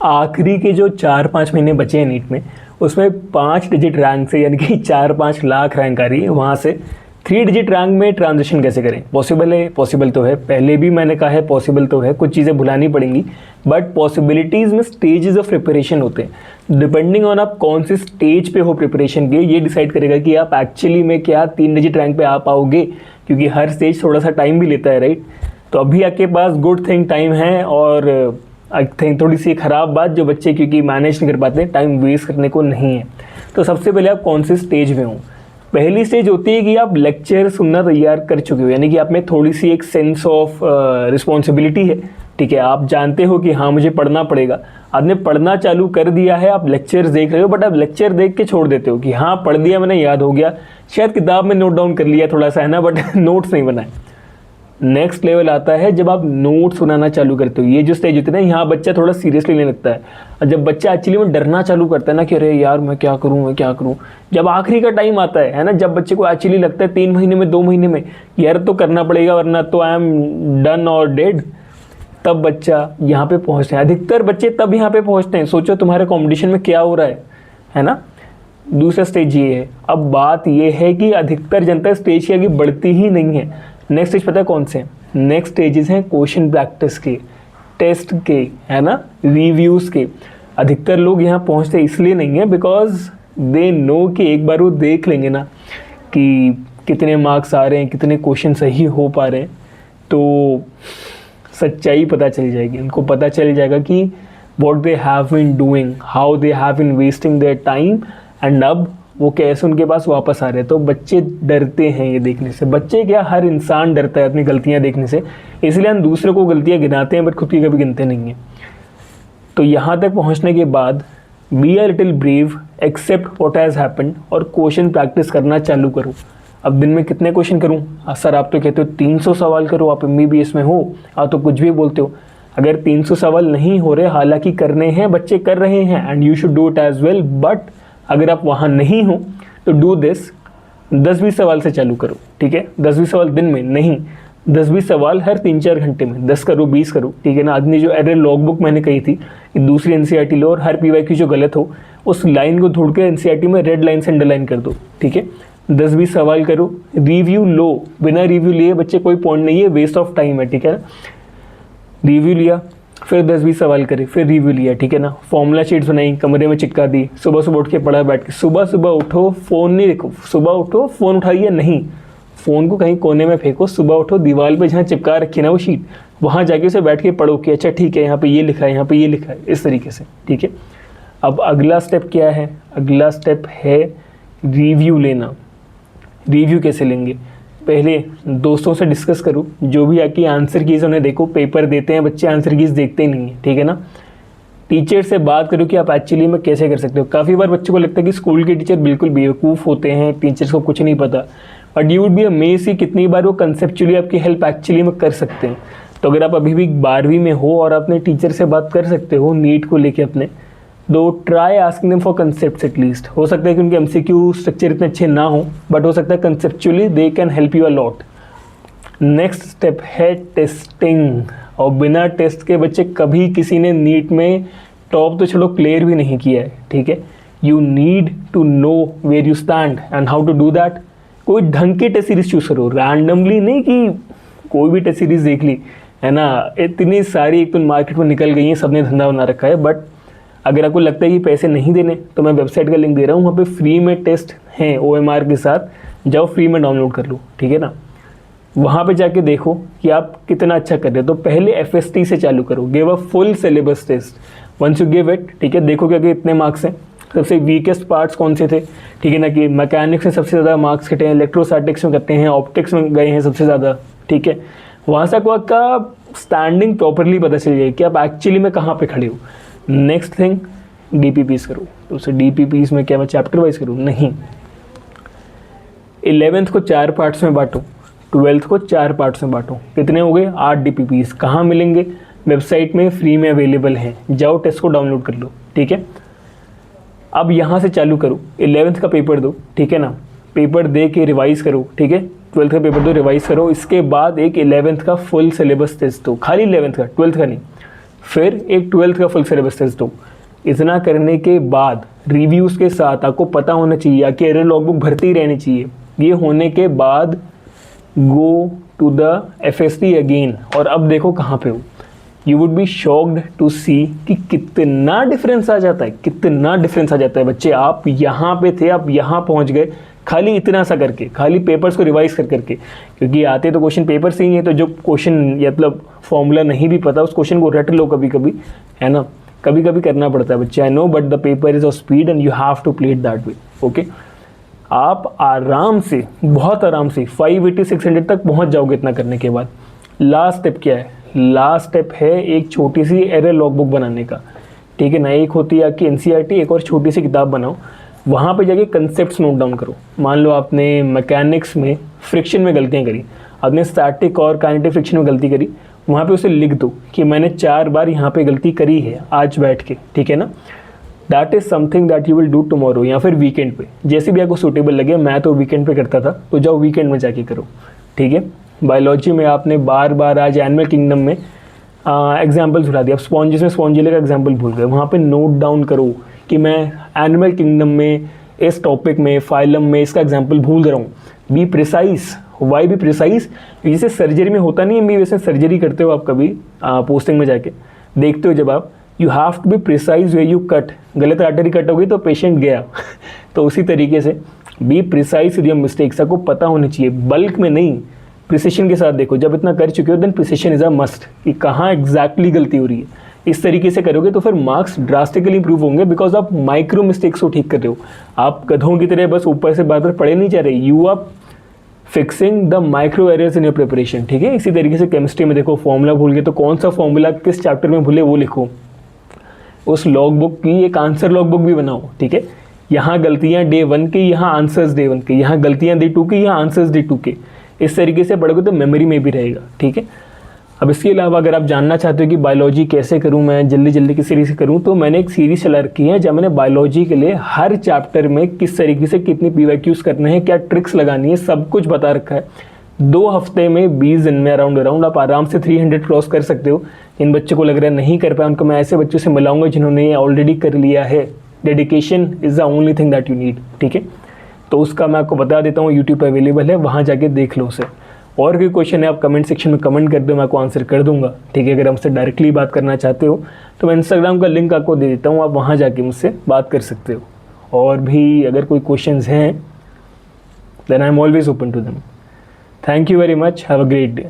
आखिरी के जो 4-5 महीने बचे हैं नीट में, उसमें 5 डिजिट रैंक से यानी कि 4-5 लाख रैंक आ रही है, वहाँ से 3 डिजिट रैंक में ट्रांजिशन कैसे करें? पॉसिबल है, पॉसिबल तो है, पहले भी मैंने कहा है पॉसिबल तो है, कुछ चीज़ें भुलानी पड़ेंगी, बट पॉसिबिलिटीज़ में स्टेजेस ऑफ प्रिपरेशन होते हैं। डिपेंडिंग ऑन आप कौन से स्टेज पे हो प्रिपरेशन के, ये डिसाइड करेगा कि आप एक्चुअली में क्या 3 डिजिट रैंक पे आ पाओगे, क्योंकि हर स्टेज थोड़ा सा टाइम भी लेता है, राइट? तो अभी आपके पास गुड थिंग टाइम है, और आई थिंक थोड़ी सी ख़राब बात जो बच्चे क्योंकि मैनेज नहीं कर पाते, टाइम वेस्ट करने को नहीं है। तो सबसे पहले आप कौन से स्टेज में हो? पहली स्टेज होती है कि आप लेक्चर सुनना तैयार कर चुके हो, यानी कि आप में थोड़ी सी एक सेंस ऑफ रिस्पॉन्सिबिलिटी है, ठीक है? आप जानते हो कि हाँ मुझे पढ़ना पड़ेगा, आपने पढ़ना चालू कर दिया है, आप लेक्चर देख रहे हो, बट आप लेक्चर देख के छोड़ देते हो कि हाँ पढ़ दिया मैंने, याद हो गया, शायद किताब में नोट डाउन कर लिया थोड़ा सा, है ना, बट नोट्स नहीं बनाए। नेक्स्ट लेवल आता है जब आप नोट्स बनाना चालू करते हो। ये जो स्टेज होती है ना, यहाँ बच्चा थोड़ा सीरियसली लेने लगता है, और जब बच्चा एक्चुअली में डरना चालू करता है ना कि अरे यार मैं क्या करूँ, मैं क्या करूँ, जब आखिरी का टाइम आता है ना, जब बच्चे को एक्चुअली लगता है 3 महीने में 2 महीने में यार तो करना पड़ेगा वरना तो आई एम डन और डेड, तब बच्चा यहाँ पे पहुँचते हैं। अधिकतर बच्चे तब यहाँ पे पहुँचते हैं। सोचो तुम्हारे कॉम्पिटिशन में क्या हो रहा है ना। दूसरा स्टेज ये है। अब बात ये है कि अधिकतर जनता स्टेज की आगे बढ़ती ही नहीं है। नेक्स्ट स्टेज पता है कौन से? नेक्स्ट स्टेजेस हैं क्वेश्चन प्रैक्टिस के, टेस्ट के, है ना, रिव्यूज़ के। अधिकतर लोग यहाँ पहुँचते इसलिए नहीं है बिकॉज दे नो कि एक बार वो देख लेंगे ना कि कितने मार्क्स आ रहे हैं, कितने क्वेश्चन सही हो पा रहे हैं, तो सच्चाई पता चल जाएगी। उनको पता चल जाएगा कि what they have been doing, how they have been wasting their time, and अब वो कैसे उनके पास वापस आ रहे हैं। तो बच्चे डरते हैं ये देखने से। बच्चे क्या, हर इंसान डरता है अपनी गलतियां देखने से, इसलिए हम दूसरों को गलतियां गिनाते हैं बट खुद की कभी गिनते नहीं हैं। तो यहाँ तक पहुँचने के बाद be a little brave, accept what has happened, और क्वेश्चन प्रैक्टिस करना चालू करो। अब दिन में कितने क्वेश्चन करूँ? सर आप तो कहते हो 300 सवाल करो, आप MBBS में हो, आप तो कुछ भी बोलते हो। अगर 300 सवाल नहीं हो रहे, हालांकि करने हैं, बच्चे कर रहे हैं, and you should do it as well, but अगर आप वहाँ नहीं हो तो डू दिस, 10-20 सवाल से चालू करो, ठीक है? 10-20 सवाल दिन में नहीं, 10-20 सवाल हर 3-4 घंटे में, 10 करो, 20 करो, ठीक है ना। आज जो एरर लॉग बुक मैंने कही थी कि दूसरी NCERT लो और हर PYQ जो गलत हो उस लाइन को ढूंढ के NCERT में रेड लाइन से अंडरलाइन कर दो, ठीक है? 10-20 सवाल करो, रिव्यू लो। बिना रिव्यू लिए बच्चे कोई पॉइंट नहीं है, वेस्ट ऑफ टाइम है, ठीक है ना। रिव्यू लिया, फिर 10-20 सवाल करे, फिर रिव्यू लिया, ठीक है ना। फॉर्मूला शीट्स बनाई, कमरे में चिपका दी, सुबह सुबह उठ के पढ़ा बैठ के। सुबह सुबह उठो, फ़ोन नहीं देखो, सुबह उठो फ़ोन उठाइए नहीं, फ़ोन को कहीं कोने में फेंको। सुबह उठो, दीवार पे जहाँ चिपका रखी ना वो शीट, वहाँ जाके उसे बैठ के पढ़ो कि अच्छा ठीक है यहाँ पे ये लिखा है, यहाँ पे ये लिखा है, इस तरीके से, ठीक है। अब अगला स्टेप क्या है? अगला स्टेप है रिव्यू लेना। रिव्यू कैसे लेंगे? पहले दोस्तों से डिस्कस करो, जो भी आपकी आंसर कीज़ उन्हें देखो। पेपर देते हैं बच्चे, आंसर कीज़ देखते ही नहीं है, ठीक है ना। टीचर से बात करो कि आप एक्चुअली में कैसे कर सकते हो। काफ़ी बार बच्चों को लगता है कि स्कूल के टीचर बिल्कुल बेवकूफ़ होते हैं, टीचर्स को कुछ नहीं पता, but you would B amazed कि कितनी बार वो कंसेप्चुअली आपकी हेल्प एक्चुअली में कर सकते हैं। तो अगर आप अभी भी 12वीं में हो और अपने टीचर से बात कर सकते हो नीट को लेके अपने, तो try asking them for concepts at least. हो सकता है कि उनके MCQ स्ट्रक्चर इतने अच्छे ना हो, बट हो सकता है conceptually they can help you a lot. Next step है टेस्टिंग, और बिना टेस्ट के बच्चे कभी किसी ने नीट में टॉप तो चलो क्लियर भी नहीं किया है, ठीक है। You need to know where you stand and how to do that. कोई ढंग की टेस्ट सीरीज चूज करो, रैंडमली नहीं कि कोई भी टेस्ट सीरीज देख ली, है ना। इतनी सारी एक तो मार्केट में निकल गई है, सबने धंधा बना रखा है। बट अगर आपको लगता है कि पैसे नहीं देने, तो मैं वेबसाइट का लिंक दे रहा हूँ, वहाँ पे फ्री में टेस्ट हैं OMR के साथ, जाओ फ्री में डाउनलोड कर लो, ठीक है ना। वहाँ पे जाके देखो कि आप कितना अच्छा कर रहे हो। तो पहले FST से चालू करो, give a full syllabus test. Once you give it, ठीक है, देखो कि इतने मार्क्स हैं, सबसे वीकेस्ट पार्ट्स कौन से थे, ठीक है ना, कि मैकेनिक्स में सबसे ज़्यादा मार्क्स कटे हैं, इलेक्ट्रोस्टैटिक्स में कटे हैं, ऑप्टिक्स में गए हैं सबसे ज़्यादा, ठीक है। वहाँ से आपको आपका स्टैंडिंग प्रॉपरली पता चल जाएगी कि आप एक्चुअली में कहाँ पर खड़े हो। नेक्स्ट थिंग, DPPs करो। तो उसे DPPs में क्या मैं चैप्टर वाइज करूँ? नहीं। 11th को 4 पार्ट्स में बांटो, 12th को 4 पार्ट्स में बांटो। कितने हो गए? 8 DPPs। कहाँ मिलेंगे? वेबसाइट में फ्री में अवेलेबल हैं, जाओ टेस्ट को डाउनलोड कर लो, ठीक है। अब यहाँ से चालू करो, 11th का पेपर दो, ठीक है ना। पेपर दे के रिवाइज़ करो, ठीक है। 12th का पेपर दो, रिवाइज़ करो। इसके बाद एक 11th का फुल सिलेबस टेस्ट दो, खाली 11th का, 12th का नहीं। फिर एक 12th का फुल सिलेबस टेस्ट दो। इतना करने के बाद रिव्यूज़ के साथ आपको पता होना चाहिए कि एरर लॉगबुक भरती ही रहनी चाहिए। ये होने के बाद go to the FST again, और अब देखो कहाँ पे हो। You would be shocked to see कि कितना डिफरेंस आ जाता है, कितना डिफरेंस आ जाता है बच्चे। आप यहाँ पे थे, आप यहाँ पहुँच गए खाली इतना सा करके, खाली पेपर्स को रिवाइज कर करके, क्योंकि आते तो क्वेश्चन पेपर से ही है। तो जो क्वेश्चन मतलब फॉर्मूला नहीं भी पता उस क्वेश्चन को रट लो कभी कभी, है ना, कभी कभी करना पड़ता है बच्चे, I know, but the paper is of speed and you have to play it that way. Okay, आप आराम से, बहुत आराम से 580-600 तक पहुंच जाओगे इतना करने के बाद। लास्ट स्टेप क्या है? लास्ट स्टेप है एक छोटी सी एरर लॉगबुक बनाने का, ठीक है ना। एक होती है आपकी NCERT, एक और छोटी सी किताब बनाओ, वहाँ पे जाके कंसेप्ट्स नोट डाउन करो। मान लो आपने मैकेनिक्स में फ्रिक्शन में गलतियाँ करी, आपने स्टैटिक और काइनेटिक फ्रिक्शन में गलती करी, वहाँ पे उसे लिख दो कि मैंने 4 बार यहाँ पे गलती करी है आज बैठ के, ठीक है ना। That is something that you will do tomorrow, या फिर वीकेंड पे, जैसे भी आपको सूटेबल लगे। मैं तो वीकेंड पे करता था, तो जाओ वीकेंड में जाके करो, ठीक है। बायोलॉजी में आपने बार बार आज एनिमल किंगडम में एग्जाम्पल्स उठा दिया, आप स्पॉन्जिस में स्पॉन्जिले का एग्जाम्पल भूल गए, वहाँ पे नोट डाउन करो कि मैं एनिमल किंगडम में इस टॉपिक में फाइलम में इसका एग्जाम्पल भूल रहा हूँ। Be precise. Why be precise? जैसे सर्जरी में होता नहीं है, मैं वैसे सर्जरी करते हो आप कभी पोस्टिंग में जाके देखते हो, जब आप you have to be precise way you cut, गलत आर्टरी कट हो गई तो पेशेंट गया तो उसी तरीके से be precise with your mistakes, आपको पता होनी चाहिए, बल्क में नहीं, प्रिसिशन के साथ देखो। जब इतना कर चुके हो then precision is a must, कि कहाँ एग्जैक्टली गलती हो रही है। इस तरीके से करोगे तो फिर मार्क्स ड्रास्टिकली इंप्रूव होंगे, बिकॉज आप माइक्रो मिस्टेक्स को ठीक कर रहे हो। आप गधों की तरह बस ऊपर से बार बार पढ़े नहीं जा रहे, you are fixing the micro errors in your preparation, ठीक है। इसी तरीके से केमिस्ट्री में देखो, फॉर्मूला भूल गए तो कौन सा फॉर्मूला किस चैप्टर में भूले वो लिखो, उस लॉग बुक की एक आंसर लॉग बुक भी बनाओ, ठीक है। यहाँ गलतियाँ डे 1 की, यहाँ आंसर्स डे 1 के, यहाँ गलतियाँ डे 2 की, यहाँ आंसर्स डे 2 के। इस तरीके से पढ़ोगे तो मेमोरी में भी रहेगा, ठीक है। अब इसके अलावा अगर आप जानना चाहते हो कि बायोलॉजी कैसे करूं मैं, जल्दी जल्दी किस तरीके से करूं, तो मैंने एक सीरीज चला रखी है जब मैंने बायोलॉजी के लिए हर चैप्टर में किस तरीके से कितनी PYQs करने हैं, क्या ट्रिक्स लगानी है, सब कुछ बता रखा है। 2 हफ्ते में 20 दिन में अराउंड आप आराम से 300 क्रॉस कर सकते हो। इन बच्चों को लग रहा है नहीं कर पाए, उनको मैं ऐसे बच्चों से मिलाऊंगा जिन्होंने ये ऑलरेडी कर लिया है। Dedication is the only thing that you need, ठीक है। तो उसका मैं आपको बता देता हूँ, यूट्यूब पर अवेलेबल है, वहाँ जाके देख लो उसे। और कोई क्वेश्चन है आप कमेंट सेक्शन में कमेंट कर दो, मैं आपको आंसर कर दूंगा, ठीक है। अगर हमसे डायरेक्टली बात करना चाहते हो तो मैं इंस्टाग्राम का लिंक आपको दे देता हूँ, आप वहाँ जाके मुझसे बात कर सकते हो। और भी अगर कोई क्वेश्चंस हैं then I am always open to them. Thank you very much, have a great day.